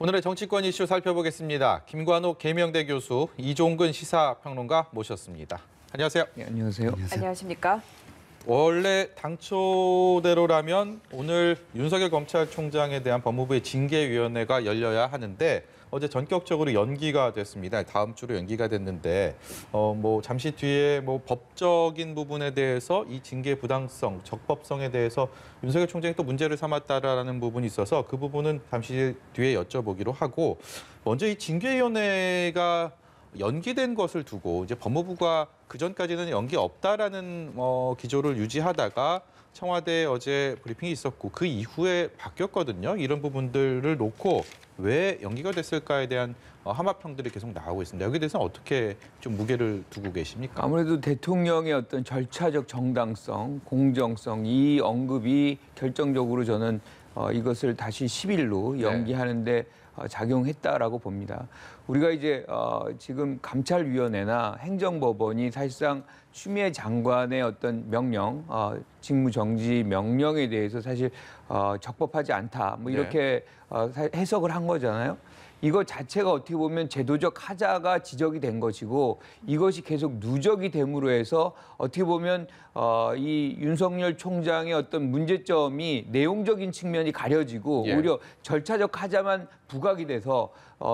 오늘의 정치권 이슈 살펴보겠습니다. 김관욱 계명대 교수, 이종근 시사평론가 모셨습니다. 안녕하세요. 네, 안녕하세요. 안녕하십니까? 원래 당초대로라면 오늘 윤석열 검찰총장에 대한 법무부의 징계위원회가 열려야 하는데 어제 전격적으로 연기가 됐습니다. 다음 주로 연기가 됐는데 잠시 뒤에 법적인 부분에 대해서 이 징계 부당성, 적법성에 대해서 윤석열 총장이 또 문제를 삼았다라는 부분이 있어서 그 부분은 잠시 뒤에 여쭤보기로 하고 먼저 이 징계위원회가 연기된 것을 두고 이제 법무부가 그 전까지는 연기 없다라는 기조를 유지하다가 청와대에 어제 브리핑이 있었고 그 이후에 바뀌었거든요. 이런 부분들을 놓고 왜 연기가 됐을까에 대한 함합평들이 계속 나오고 있습니다. 여기에 대해서는 어떻게 좀 무게를 두고 계십니까? 아무래도 대통령의 어떤 절차적 정당성, 공정성 이 언급이 결정적으로 저는 이것을 다시 10일로 연기하는데 작용했다라고 봅니다. 우리가 이제 지금 감찰위원회나 행정법원이 사실상 추미애 장관의 어떤 명령, 직무정지 명령에 대해서 사실 적법하지 않다, 이렇게 해석을 한 거잖아요. 이거 자체가 어떻게 보면 제도적 하자가 지적이 된 것이고 이것이 계속 누적이 됨으로 해서 어떻게 보면 이 윤석열 총장의 어떤 문제점이 내용적인 측면이 가려지고 오히려 절차적 하자만 부각이 돼서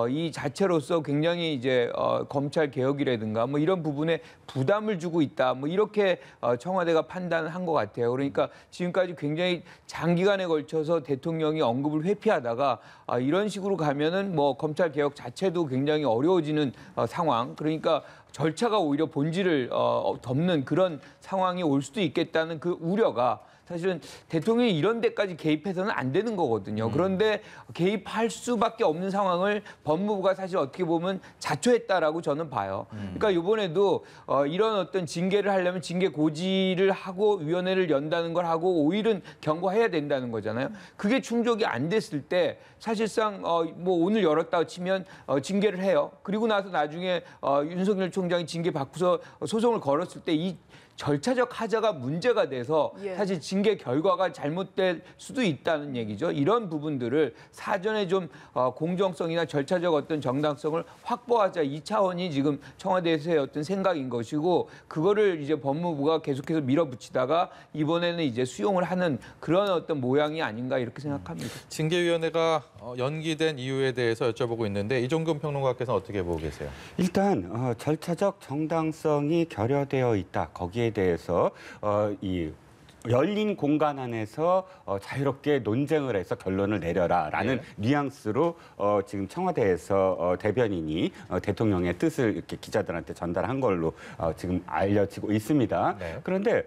이 자체로서 굉장히 이제 검찰 개혁이라든가 이런 부분에 부담을 주고 있다. 이렇게 청와대가 판단을 한 것 같아요. 그러니까 지금까지 굉장히 장기간에 걸쳐서 대통령이 언급을 회피하다가 이런 식으로 가면은 검찰 개혁 자체도 굉장히 어려워지는 상황. 그러니까 절차가 오히려 본질을 덮는 그런 상황이 올 수도 있겠다는 그 우려가 사실은 대통령이 이런 데까지 개입해서는 안 되는 거거든요. 그런데 개입할 수밖에 없는 상황을 법무부가 사실 어떻게 보면 자초했다라고 저는 봐요. 그러니까 이번에도 이런 어떤 징계를 하려면 징계 고지를 하고 위원회를 연다는 걸 하고 5일은 경고해야 된다는 거잖아요. 그게 충족이 안 됐을 때 사실상 오늘 열었다고 치면 징계를 해요. 그리고 나서 나중에 윤석열 총장이 징계 받고서 소송을 걸었을 때 이 절차적 하자가 문제가 돼서 사실 징계 결과가 잘못될 수도 있다는 얘기죠. 이런 부분들을 사전에 좀 공정성이나 절차적 어떤 정당성을 확보하자 이 차원이 지금 청와대에서의 어떤 생각인 것이고 그거를 이제 법무부가 계속해서 밀어붙이다가 이번에는 이제 수용을 하는 그런 어떤 모양이 아닌가 이렇게 생각합니다. 징계위원회가 연기된 이유에 대해서 여쭤보고 있는데 이종근 평론가께서는 어떻게 보고 계세요? 일단 절차적 정당성이 결여되어 있다. 거기에 대해서 이 열린 공간 안에서 자유롭게 논쟁을 해서 결론을 내려라라는 뉘앙스로 지금 청와대에서 대변인이 대통령의 뜻을 이렇게 기자들한테 전달한 걸로 지금 알려지고 있습니다. 그런데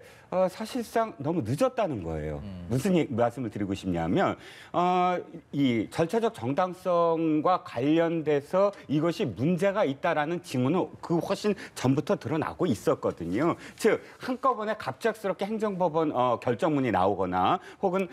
사실상 너무 늦었다는 거예요. 무슨 말씀을 드리고 싶냐면 이 절차적 정당성과 관련돼서 이것이 문제가 있다라는 징후는 그 훨씬 전부터 드러나고 있었거든요. 즉 한꺼번에 갑작스럽게 행정법원 결정문이 나오거나 혹은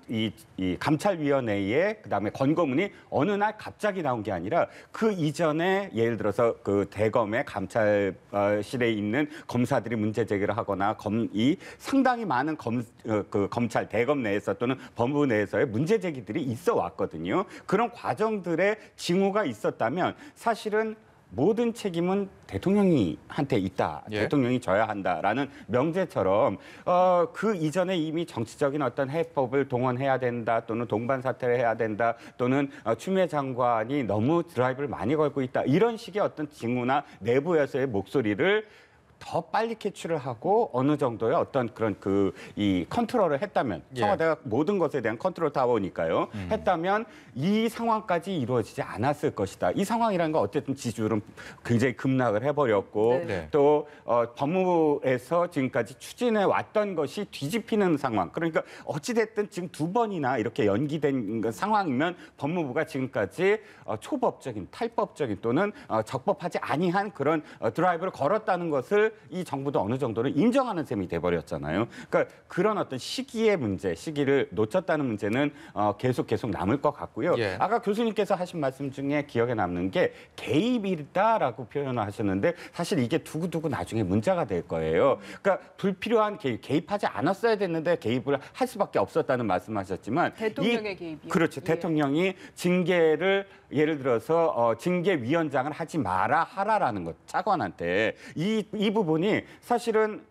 이 감찰위원회에 그다음에 권고문이 어느 날 갑자기 나온 게 아니라 그 이전에 예를 들어서 그 대검의 감찰실에 있는 검사들이 문제 제기를 하거나 이 상당히 많은 검찰 대검 내에서 또는 법무부 내에서의 문제 제기들이 있어 왔거든요. 그런 과정들의 징후가 있었다면 사실은 모든 책임은 대통령한테 있다. 대통령이 져야 한다라는 명제처럼 그 이전에 이미 정치적인 어떤 해법을 동원해야 된다 또는 동반 사퇴를 해야 된다 또는 추미애 장관이 너무 드라이브를 많이 걸고 있다. 이런 식의 어떤 징후나 내부에서의 목소리를 더 빨리 캐치를 하고 어느 정도의 어떤 그런 이 컨트롤을 했다면 청와대가 모든 것에 대한 컨트롤 타워니까요. 했다면 이 상황까지 이루어지지 않았을 것이다. 이 상황이라는 건 어쨌든 지지율은 굉장히 급락을 해버렸고 또 법무부에서 지금까지 추진해 왔던 것이 뒤집히는 상황. 그러니까 어찌됐든 지금 두 번이나 이렇게 연기된 상황이면 법무부가 지금까지 초법적인 탈법적인 또는 적법하지 아니한 그런 드라이브를 걸었다는 것을 그거를 이 정부도 어느 정도는 인정하는 셈이 돼버렸잖아요. 그러니까 그런 어떤 시기의 문제, 시기를 놓쳤다는 문제는 계속 남을 것 같고요. 예. 아까 교수님께서 하신 말씀 중에 기억에 남는 게 개입이다라고 표현을 하셨는데 사실 이게 두고두고 나중에 문제가 될 거예요. 그러니까 불필요한 개입하지 않았어야 됐는데 개입을 할 수밖에 없었다는 말씀하셨지만 대통령의 개입이요. 그렇죠. 예. 대통령이 징계를 예를 들어서 징계위원장을 하지 마라 하라라는 것 차관한테 이 부분이 사실은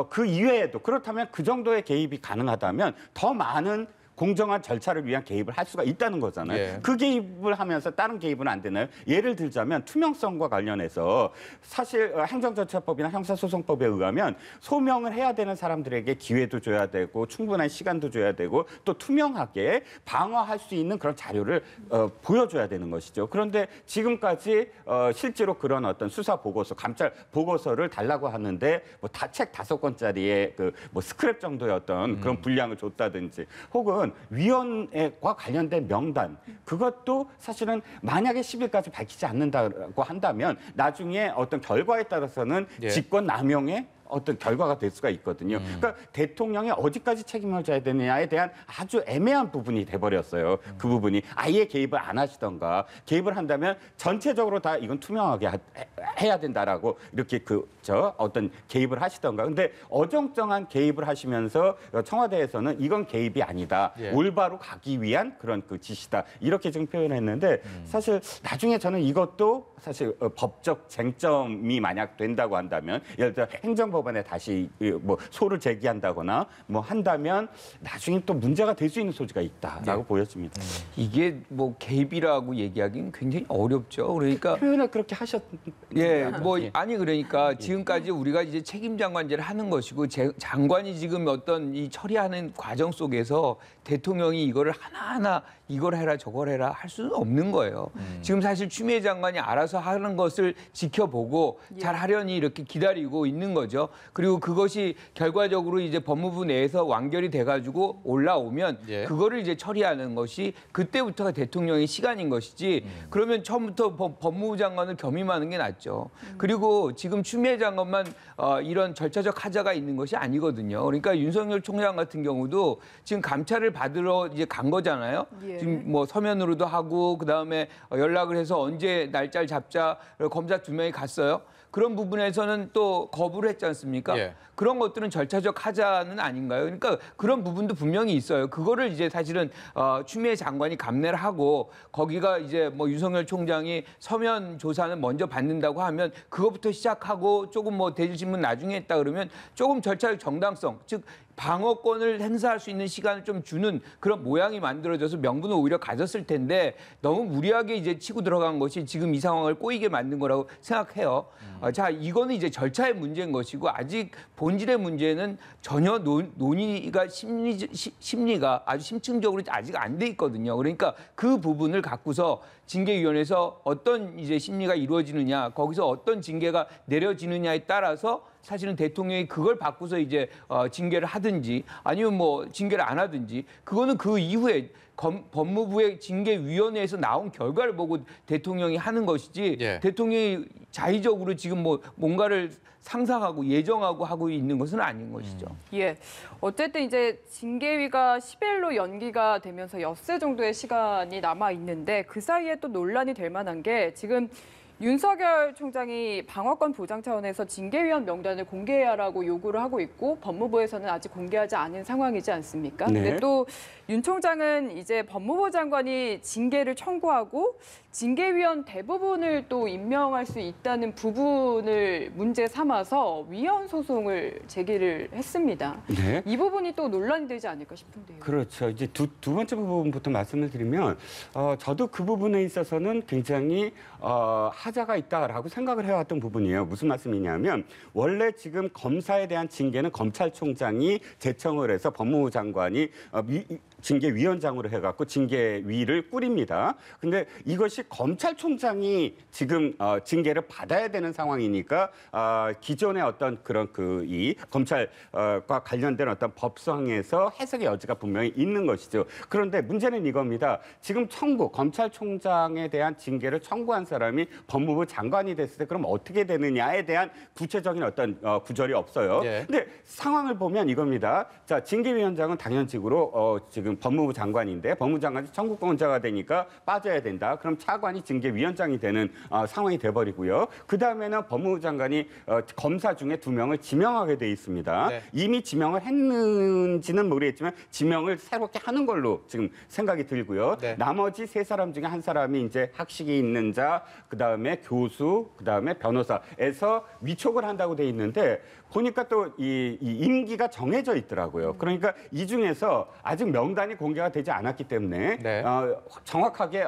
그 이외에도 그렇다면 그 정도의 개입이 가능하다면 더 많은 공정한 절차를 위한 개입을 할 수가 있다는 거잖아요. 예. 그 개입을 하면서 다른 개입은 안 되나요? 예를 들자면 투명성과 관련해서 사실 행정절차법이나 형사소송법에 의하면 소명을 해야 되는 사람들에게 기회도 줘야 되고 충분한 시간도 줘야 되고 또 투명하게 방어할 수 있는 그런 자료를 보여줘야 되는 것이죠. 그런데 지금까지 실제로 그런 어떤 수사 보고서, 감찰 보고서를 달라고 하는데 뭐 책 5권짜리의 그 뭐 스크랩 정도의 어떤 그런 분량을 줬다든지 혹은 위원회와 관련된 명단 그것도 사실은 만약에 10일까지 밝히지 않는다고 한다면 나중에 어떤 결과에 따라서는 예. 직권 남용의 어떤 결과가 될 수가 있거든요. 그러니까 대통령이 어디까지 책임을 져야 되느냐에 대한 아주 애매한 부분이 돼버렸어요. 그 부분이 아예 개입을 안 하시던가 개입을 한다면 전체적으로 다 이건 투명하게 해야 된다라고 이렇게 어떤 개입을 하시던가. 근데 어정쩡한 개입을 하시면서 청와대에서는 이건 개입이 아니다. 예. 올바로 가기 위한 그런 그 지시다. 이렇게 지금 표현했는데 사실 나중에 저는 이것도 사실 법적 쟁점이 만약 된다고 한다면 예를 들어 행정법원에 다시 뭐 소를 제기한다거나 뭐 한다면 나중에 또 문제가 될 수 있는 소지가 있다라고 보여집니다. 이게 뭐 개입이라고 얘기하기는 굉장히 어렵죠. 그러니까 표현을 그렇게 하셨. 예, 뭐 아니 그러니까 지금까지 우리가 이제 책임 장관제를 하는 것이고 장관이 지금 어떤 이 처리하는 과정 속에서 대통령이 이거를 하나하나 이걸 해라 저걸 해라 할 수는 없는 거예요. 지금 사실 추미애 장관이 알아서 하는 것을 지켜보고 잘 하려니 이렇게 기다리고 있는 거죠. 그리고 그것이 결과적으로 이제 법무부 내에서 완결이 돼가지고 올라오면 예. 그거를 이제 처리하는 것이 그때부터가 대통령의 시간인 것이지 그러면 처음부터 법무부 장관을 겸임하는 게 낫죠. 그리고 지금 추미애 장관만 이런 절차적 하자가 있는 것이 아니거든요. 그러니까 윤석열 총장 같은 경우도 지금 감찰을 받으러 이제 간 거잖아요. 예. 지금 뭐 서면으로도 하고 그다음에 연락을 해서 언제 날짜를 잡자 검사 2명이 갔어요. 그런 부분에서는 또 거부를 했지 않습니까? 예. 그런 것들은 절차적 하자는 아닌가요? 그러니까 그런 부분도 분명히 있어요. 그거를 이제 사실은 추미애 장관이 감내를 하고 거기가 이제 뭐 윤석열 총장이 서면 조사는 먼저 받는다고 하면 그것부터 시작하고 조금 뭐 대질신문 나중에 했다 그러면 조금 절차적 정당성, 즉 방어권을 행사할 수 있는 시간을 좀 주는 그런 모양이 만들어져서 명분을 오히려 가졌을 텐데 너무 무리하게 이제 치고 들어간 것이 지금 이 상황을 꼬이게 만든 거라고 생각해요. 자, 이거는 이제 절차의 문제인 것이고 아직 본질의 문제는 전혀 논의가 심리가 아주 심층적으로 아직 안 돼 있거든요. 그러니까 그 부분을 갖고서 징계위원회에서 어떤 이제 심리가 이루어지느냐, 거기서 어떤 징계가 내려지느냐에 따라서 사실은 대통령이 그걸 바꾸서 이제 징계를 하든지 아니면 뭐 징계를 안 하든지 그거는 그 이후에 법무부의 징계위원회에서 나온 결과를 보고 대통령이 하는 것이지 예. 대통령이 자의적으로 지금 뭐 뭔가를 상상하고 예정하고 하고 있는 것은 아닌 것이죠. 예. 어쨌든 이제 징계위가 10일로 연기가 되면서 엿새 정도의 시간이 남아 있는데 그 사이에 또 논란이 될 만한 게 지금 윤석열 총장이 방어권 보장 차원에서 징계위원 명단을 공개하라고 요구를 하고 있고 법무부에서는 아직 공개하지 않은 상황이지 않습니까? 네. 근데 또 윤 총장은 이제 법무부 장관이 징계를 청구하고 징계위원 대부분을 또 임명할 수 있다는 부분을 문제 삼아서 위헌 소송을 제기를 했습니다. 네. 이 부분이 또 논란이 되지 않을까 싶은데요. 그렇죠. 이제 두 번째 부분부터 말씀을 드리면 저도 그 부분에 있어서는 굉장히 하자가 있다라고 생각을 해왔던 부분이에요. 무슨 말씀이냐면 원래 지금 검사에 대한 징계는 검찰총장이 제청을 해서 법무부 장관이 징계위원장으로 해갖고 징계위를 꾸립니다. 근데 이것이 검찰총장이 지금 징계를 받아야 되는 상황이니까 기존의 어떤 그런 이 검찰과 관련된 어떤 법상에서 해석의 여지가 분명히 있는 것이죠. 그런데 문제는 이겁니다. 지금 검찰총장에 대한 징계를 청구한 사람이 법무부 장관이 됐을 때 그럼 어떻게 되느냐에 대한 구체적인 어떤 구절이 없어요. 예. 근데 상황을 보면 이겁니다. 자, 징계위원장은 당연직으로 지금 법무부 장관인데 법무부 장관이 청구권자가 되니까 빠져야 된다. 그럼 차관이 징계위원장이 되는 상황이 돼버리고요. 그 다음에는 법무부 장관이 검사 중에 2명을 지명하게 돼 있습니다. 네. 이미 지명을 했는지는 모르겠지만 지명을 새롭게 하는 걸로 지금 생각이 들고요. 네. 나머지 3사람 중에 1사람이 이제 학식이 있는 자, 그 다음에 교수, 그 다음에 변호사에서 위촉을 한다고 돼 있는데 보니까 또 이 임기가 정해져 있더라고요. 그러니까 이 중에서 아직 명단이 공개가 되지 않았기 때문에 네. 정확하게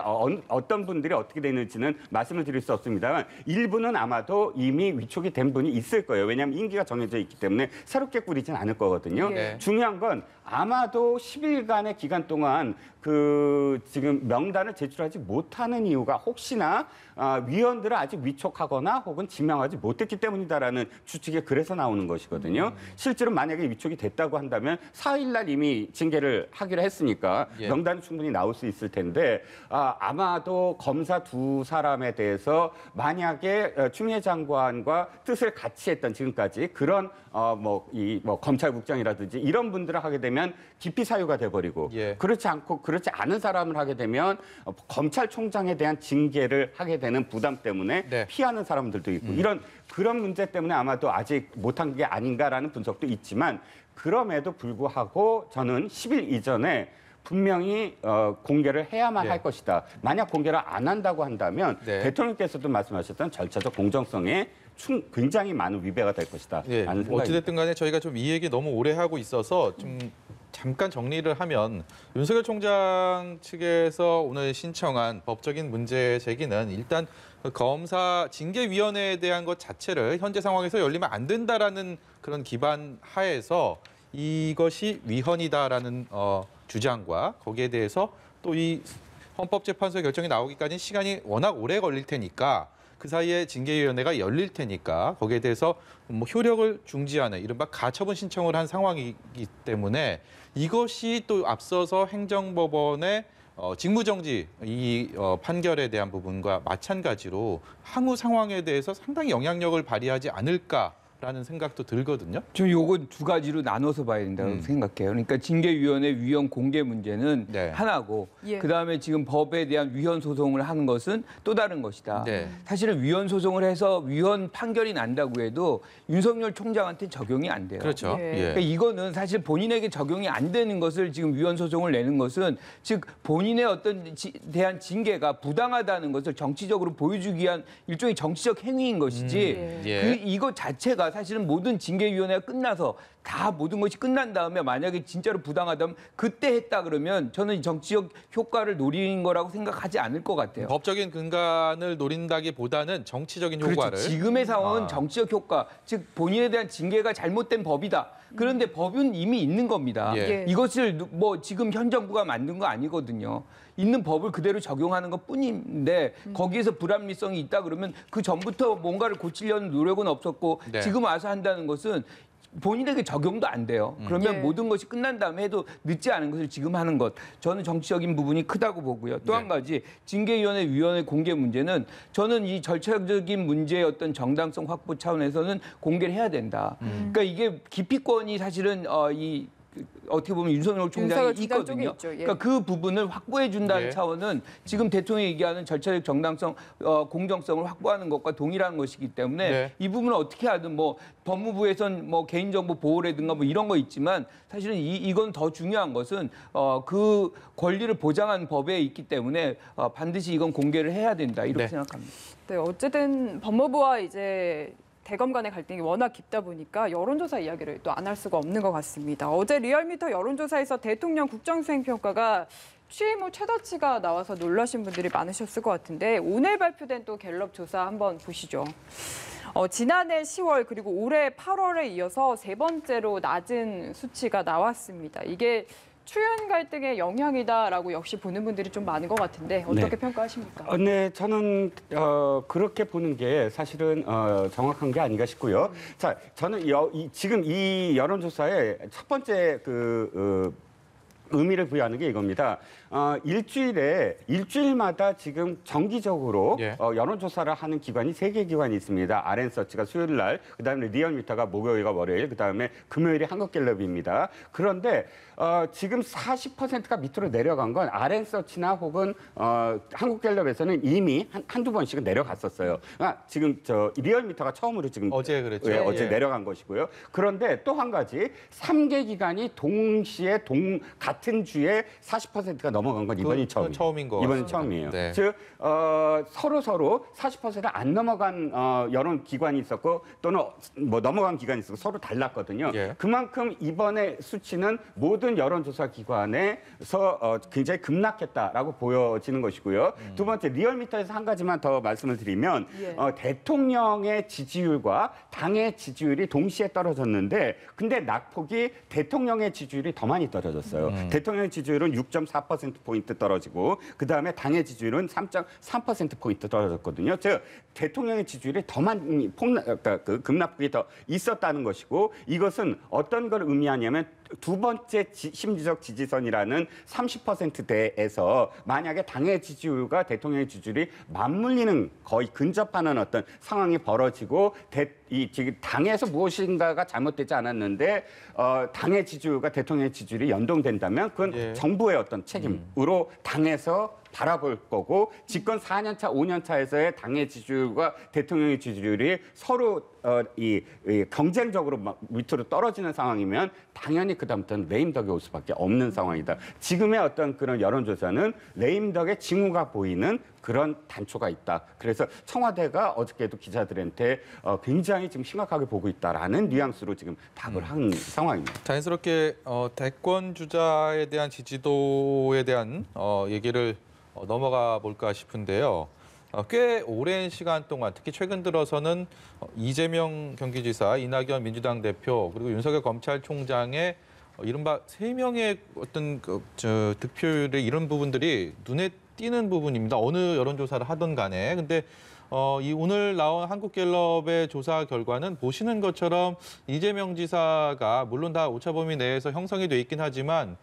어떤 분들이 어떻게 되는지는 말씀을 드릴 수 없습니다만 일부는 아마도 이미 위촉이 된 분이 있을 거예요. 왜냐하면 임기가 정해져 있기 때문에 새롭게 꾸리진 않을 거거든요. 네. 중요한 건 아마도 10일간의 기간 동안 지금 명단을 제출하지 못하는 이유가 혹시나 위원들을 아직 위촉하거나 혹은 지명하지 못했기 때문이다라는 추측이 그래서 나오는 것이거든요. 실제로 만약에 위촉이 됐다고 한다면 4일 날 이미 징계를 하기로 했으니까 예. 명단이 충분히 나올 수 있을 텐데 아마도 검사 2사람에 대해서 만약에 추미애 장관과 뜻을 같이 했던 지금까지 그런 검찰국장이라든지 이런 분들을 하게 되면 기피 사유가 돼버리고 예. 그렇지 않은 사람을 하게 되면 검찰총장에 대한 징계를 하게 되는 부담 때문에 네. 피하는 사람들도 있고 그런 문제 때문에 아마도 아직 못한 게 아닌가라는 분석도 있지만 그럼에도 불구하고 저는 10일 이전에 분명히 공개를 해야만 네. 할 것이다. 만약 공개를 안 한다고 한다면 네. 대통령께서도 말씀하셨던 절차적 공정성에 굉장히 많은 위배가 될 것이다. 예, 라는 생각입니다. 어찌됐든 간에 저희가 좀 이 얘기 너무 오래 하고 있어서 좀 잠깐 정리를 하면 윤석열 총장 측에서 오늘 신청한 법적인 문제 제기는 일단 검사 징계위원회에 대한 것 자체를 현재 상황에서 열리면 안 된다라는 그런 기반 하에서 이것이 위헌이다라는 주장과 거기에 대해서 또 이 헌법재판소의 결정이 나오기까지는 시간이 워낙 오래 걸릴 테니까 그 사이에 징계위원회가 열릴 테니까 거기에 대해서 효력을 중지하는 이른바 가처분 신청을 한 상황이기 때문에 이것이 또 앞서서 행정법원의 직무정지 이 판결에 대한 부분과 마찬가지로 향후 상황에 대해서 상당히 영향력을 발휘하지 않을까라는 생각도 들거든요. 저 요건 2가지로 나눠서 봐야 된다고 생각해요. 그러니까 징계위원회 위헌 공개 문제는 네. 하나고 예. 그다음에 지금 법에 대한 위헌 소송을 하는 것은 또 다른 것이다. 네. 사실은 위헌 소송을 해서 위헌 판결이 난다고 해도 윤석열 총장한테 적용이 안 돼요. 그렇죠. 예. 예. 그러니까 이거는 사실 본인에게 적용이 안 되는 것을 지금 위헌 소송을 내는 것은 즉 본인의 어떤 대한 징계가 부당하다는 것을 정치적으로 보여주기 위한 일종의 정치적 행위인 것이지 예. 이것 자체가 사실은 모든 징계위원회가 끝나서 다 모든 것이 끝난 다음에 만약에 진짜로 부당하다면 그때 했다 그러면 저는 정치적 효과를 노리는 거라고 생각하지 않을 것 같아요. 법적인 근간을 노린다기보다는 정치적인 그렇죠. 효과를 지금의 상황은 정치적 효과, 즉 본인에 대한 징계가 잘못된 법이다. 그런데 법은 이미 있는 겁니다. 예. 이것을 지금 현 정부가 만든 거 아니거든요. 있는 법을 그대로 적용하는 것 뿐인데 거기에서 불합리성이 있다 그러면 그 전부터 뭔가를 고치려는 노력은 없었고 네. 지금 와서 한다는 것은 본인에게 적용도 안 돼요. 그러면 예. 모든 것이 끝난 다음에 해도 늦지 않은 것을 지금 하는 것. 저는 정치적인 부분이 크다고 보고요. 또 한 가지 징계위원회 위원회 공개 문제는 저는 이 절차적인 문제의 어떤 정당성 확보 차원에서는 공개를 해야 된다. 그러니까 이게 기피권이 사실은 어떻게 보면 윤석열 총장이 윤석열 총장 있거든요. 쪽에 있죠. 예. 그러니까 그 부분을 확보해 준다는 예. 차원은 지금 대통령이 얘기하는 절차적 정당성, 공정성을 확보하는 것과 동일한 것이기 때문에 네. 이 부분을 어떻게 하든 법무부에선 개인정보 보호라든가 이런 거 있지만 사실은 이건 더 중요한 것은 그 권리를 보장하는 법에 있기 때문에 반드시 이건 공개를 해야 된다 이렇게 네. 생각합니다. 네, 어쨌든 법무부와 이제 대검 간의 갈등이 워낙 깊다 보니까 여론조사 이야기를 또 안 할 수가 없는 것 같습니다. 어제 리얼미터 여론조사에서 대통령 국정수행평가가 취임 후 최저치가 나와서 놀라신 분들이 많으셨을 것 같은데 오늘 발표된 또 갤럽 조사 한번 보시죠. 지난해 10월 그리고 올해 8월에 이어서 3번째로 낮은 수치가 나왔습니다. 이게 추윤 갈등의 영향이다라고 역시 보는 분들이 좀 많은 것 같은데 어떻게 네. 평가하십니까? 네, 저는 그렇게 보는 게 사실은 정확한 게 아닌가 싶고요. 자, 저는 지금 이 여론조사의 첫 번째 의미를 부여하는 게 이겁니다. 일주일마다 지금 정기적으로 예. 여론조사를 하는 기관이 3개 기관이 있습니다. RN서치가 수요일 날, 그다음에 리얼미터가 목요일과 월요일, 그다음에 금요일이 한국갤럽입니다. 그런데 지금 40%가 밑으로 내려간 건 RN서치나 혹은 한국갤럽에서는 이미 한두 번씩은 내려갔었어요. 지금 리얼미터가 처음으로 지금 어제 그랬죠. 예, 어제 예. 내려간 것이고요. 그런데 또 한 가지 3개 기관이 동시에 같은 주에 40%가 넘어간 건 이번이 그건 처음인 것 이번이 같습니다. 처음이에요. 네. 즉 서로 40%를 안 넘어간 여론 기관이 있었고 또는 뭐 넘어간 기관이 있었고 서로 달랐거든요. 예. 그만큼 이번에 수치는 모든 여론조사 기관에서 굉장히 급락했다라고 보여지는 것이고요. 두 번째 리얼미터에서 한 가지만 더 말씀을 드리면 예. 대통령의 지지율과 당의 지지율이 동시에 떨어졌는데 근데 낙폭이 대통령의 지지율이 더 많이 떨어졌어요. 대통령의 지지율은 6.4%포인트 떨어지고 그다음에 당의 지지율은 3.3%포인트 떨어졌거든요. 즉 대통령의 지지율이 더 많이 급락폭이 더 있었다는 것이고 이것은 어떤 걸 의미하냐면 두 번째 심리적 지지선이라는 30%대에서 만약에 당의 지지율과 대통령의 지지율이 맞물리는 거의 근접하는 어떤 상황이 벌어지고 지금 당에서 무엇인가가 잘못되지 않았는데 당의 지지율과 대통령의 지지율이 연동된다면 그건 예. 정부의 어떤 책임으로 당에서 바라볼 거고 집권 4년 차, 5년 차에서의 당의 지지율과 대통령의 지지율이 서로 경쟁적으로 밑으로 떨어지는 상황이면 당연히 그다음부터는 레임덕이 올 수밖에 없는 상황이다. 지금의 어떤 그런 여론조사는 레임덕의 징후가 보이는 그런 단초가 있다. 그래서 청와대가 어저께도 기자들한테 굉장히 지금 심각하게 보고 있다라는 뉘앙스로 지금 답을 한 상황입니다. 자연스럽게 대권 주자에 대한 지지도에 대한 얘기를 넘어가 볼까 싶은데요. 꽤 오랜 시간 동안 특히 최근 들어서는 이재명 경기지사, 이낙연 민주당 대표 그리고 윤석열 검찰총장의 이른바 3명의 어떤 득표율의 이런 부분들이 눈에 띄는 부분입니다. 어느 여론조사를 하던 간에. 근데 이 오늘 나온 한국갤럽의 조사 결과는 보시는 것처럼 이재명 지사가 물론 다 오차범위 내에서 형성이 돼 있긴 하지만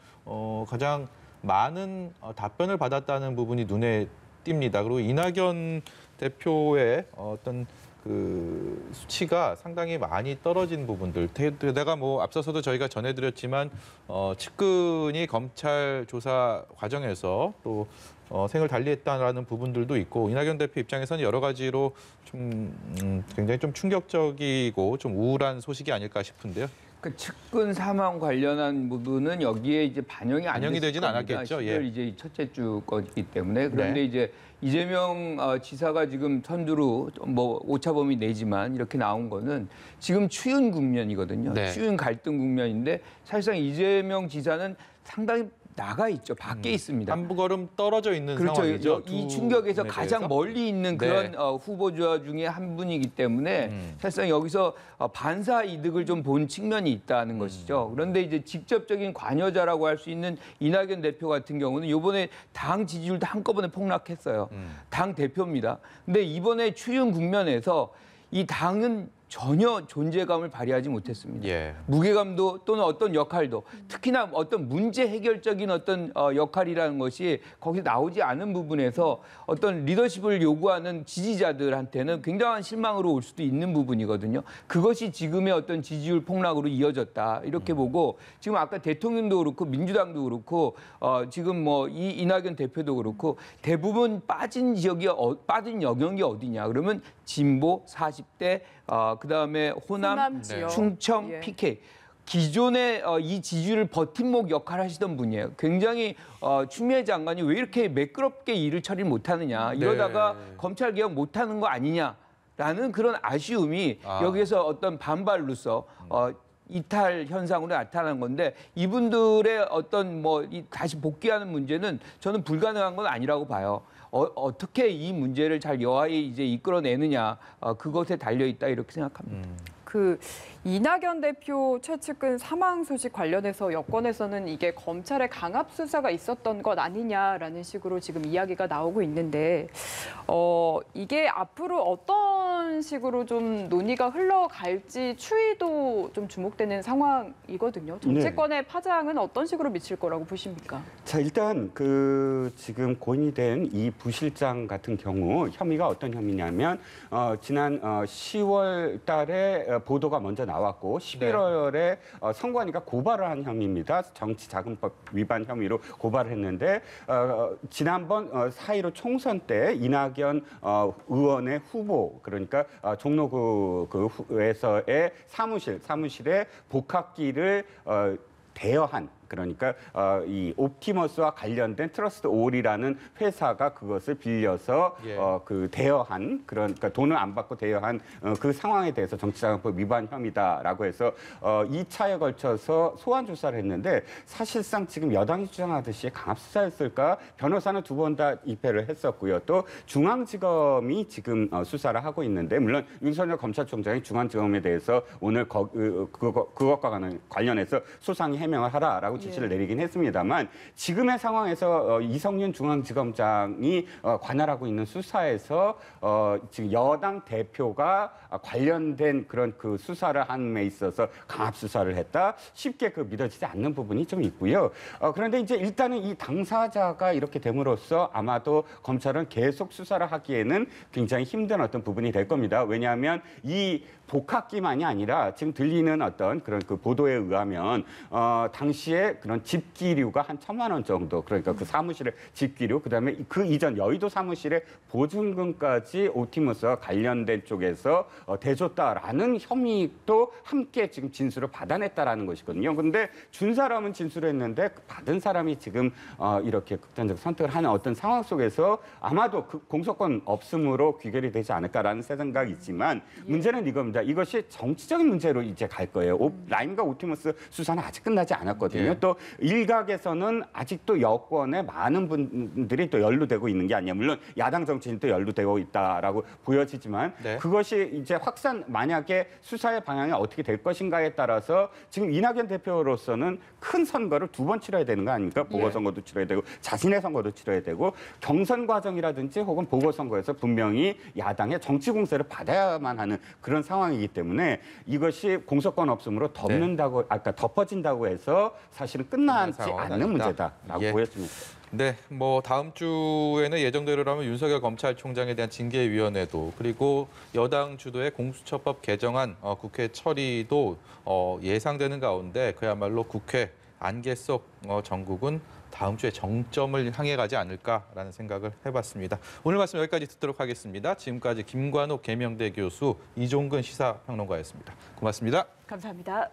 가장 많은 답변을 받았다는 부분이 눈에 띕니다. 그리고 이낙연 대표의 어떤 그 수치가 상당히 많이 떨어진 부분들. 게다가 뭐 앞서서도 저희가 전해드렸지만 측근이 검찰 조사 과정에서 또 생을 달리했다라는 부분들도 있고 이낙연 대표 입장에서는 여러 가지로 좀 굉장히 좀 충격적이고 좀 우울한 소식이 아닐까 싶은데요. 그 측근 사망 관련한 부분은 여기에 이제 반영이 되지는 않았겠죠. 10월 예. 이제 첫째 주 거기 때문에 그런데 네. 이제 이재명 지사가 지금 선두로 뭐 오차범위 내지만 이렇게 나온 거는 지금 추윤 국면이거든요. 네. 추윤 갈등 국면인데 사실상 이재명 지사는 상당히 나가 있죠. 밖에 있습니다. 한 걸음 떨어져 있는 그렇죠. 상황이죠. 이 두 충격에서 분에 가장 대해서. 멀리 있는 그런 네. 후보자 중에 한 분이기 때문에 사실상 여기서 반사 이득을 좀 본 측면이 있다는 것이죠. 그런데 이제 직접적인 관여자라고 할 수 있는 이낙연 대표 같은 경우는 이번에 당 지지율도 한꺼번에 폭락했어요. 당 대표입니다. 근데 이번에 추윤 국면에서 이 당은 전혀 존재감을 발휘하지 못했습니다. 예. 무게감도 또는 어떤 역할도 특히나 어떤 문제 해결적인 어떤 역할이라는 것이 거기서 나오지 않은 부분에서 어떤 리더십을 요구하는 지지자들한테는 굉장한 실망으로 올 수도 있는 부분이거든요. 그것이 지금의 어떤 지지율 폭락으로 이어졌다 이렇게 보고 지금 아까 대통령도 그렇고 민주당도 그렇고 지금 뭐 이낙연 대표도 그렇고 대부분 빠진 영역이 어디냐 그러면 진보 40대 그다음에 호남, 지역. 충청, 예. PK. 기존의 이 지지율을 버팀목 역할을 하시던 분이에요. 굉장히 추미애 장관이 왜 이렇게 매끄럽게 일을 처리 못하느냐. 이러다가 네. 검찰 개혁 못하는 거 아니냐라는 그런 아쉬움이 여기에서 어떤 반발로서 이탈 현상으로 나타난 건데 이분들의 어떤 다시 복귀하는 문제는 저는 불가능한 건 아니라고 봐요. 어떻게 이 문제를 잘 여하이 이제 이끌어내느냐 그것에 달려 있다 이렇게 생각합니다. 그 이낙연 대표 최측근 사망 소식 관련해서 여권에서는 이게 검찰의 강압 수사가 있었던 것 아니냐라는 식으로 지금 이야기가 나오고 있는데 이게 앞으로 어떤 식으로 좀 논의가 흘러갈지 추이도 좀 주목되는 상황이거든요. 정치권의 파장은 어떤 식으로 미칠 거라고 보십니까? 자, 일단 그 지금 고인이 된 이 부실장 같은 경우 혐의가 어떤 혐의냐면 지난 10월 달에 보도가 먼저 나왔고 11월에 선관위가 고발을 한 혐의입니다. 정치자금법 위반 혐의로 고발을 했는데 지난번 4.15 총선 때 이낙연 의원의 후보 그러니까 종로구에서의 사무실에 복합기를 대여한 그러니까 이 옵티머스와 관련된 트러스트 올이라는 회사가 그것을 빌려서 그 대여한 그러니까 돈을 안 받고 대여한 그 상황에 대해서 정치자금법 위반 혐의다라고 해서 2차에 걸쳐서 소환 조사를 했는데 사실상 지금 여당이 주장하듯이 강압 수사였을까? 변호사는 2번 다 입회를 했었고요. 또 중앙지검이 지금 수사를 하고 있는데 물론 윤석열 검찰총장이 중앙지검에 대해서 오늘 그것과 관련해서 소상히 해명을 하라라고 지시를 내리긴 했습니다만 지금의 상황에서 이성윤 중앙지검장이 관할하고 있는 수사에서 지금 여당 대표가 관련된 그런 그 수사를 함에 있어서 강압 수사를 했다 쉽게 그 믿어지지 않는 부분이 좀 있고요. 그런데 이제 일단은 이 당사자가 이렇게 됨으로써 아마도 검찰은 계속 수사를 하기에는 굉장히 힘든 어떤 부분이 될 겁니다. 왜냐하면 이 복합기만이 아니라 지금 들리는 어떤 그런 그 보도에 의하면 당시에 그런 집기류가 한 1,000만 원 정도 그러니까 그 사무실의 집기류 그다음에 그 이전 여의도 사무실의 보증금까지 옵티머스와 관련된 쪽에서 대줬다라는 혐의도 함께 지금 진술을 받아냈다라는 것이거든요. 그런데 준 사람은 진술했는데 받은 사람이 지금 이렇게 극단적 선택을 하는 어떤 상황 속에서 아마도 그 공소권 없음으로 귀결이 되지 않을까라는 생각이 있지만 문제는 이겁니다. 이것이 정치적인 문제로 이제 갈 거예요. 라임과 옵티머스 수사는 아직 끝나지 않았거든요. 또 일각에서는 아직도 여권에 많은 분들이 또 연루되고 있는 게 아니야. 물론 야당 정치인도 연루되고 있다라고 보여지지만 그것이 이제 만약에 수사의 방향이 어떻게 될 것인가에 따라서 지금 이낙연 대표로서는 큰 선거를 2번 치러야 되는 거 아닙니까? 보궐선거도 치러야 되고 자신의 선거도 치러야 되고 경선 과정이라든지 혹은 보궐선거에서 분명히 야당의 정치 공세를 받아야만 하는 그런 상황이기 때문에 이것이 공소권 없음으로 덮어진다고 해서 사실은 끝나지 않는 문제다라고 보였습니다. 네, 뭐 다음 주에는 예정대로라면 윤석열 검찰총장에 대한 징계위원회도 그리고 여당 주도의 공수처법 개정안 국회 처리도 예상되는 가운데 그야말로 국회 안개 속 정국은 다음 주에 정점을 향해 가지 않을까라는 생각을 해봤습니다. 오늘 말씀 여기까지 듣도록 하겠습니다. 지금까지 김관옥 계명대 교수, 이종근 시사평론가였습니다. 고맙습니다. 감사합니다.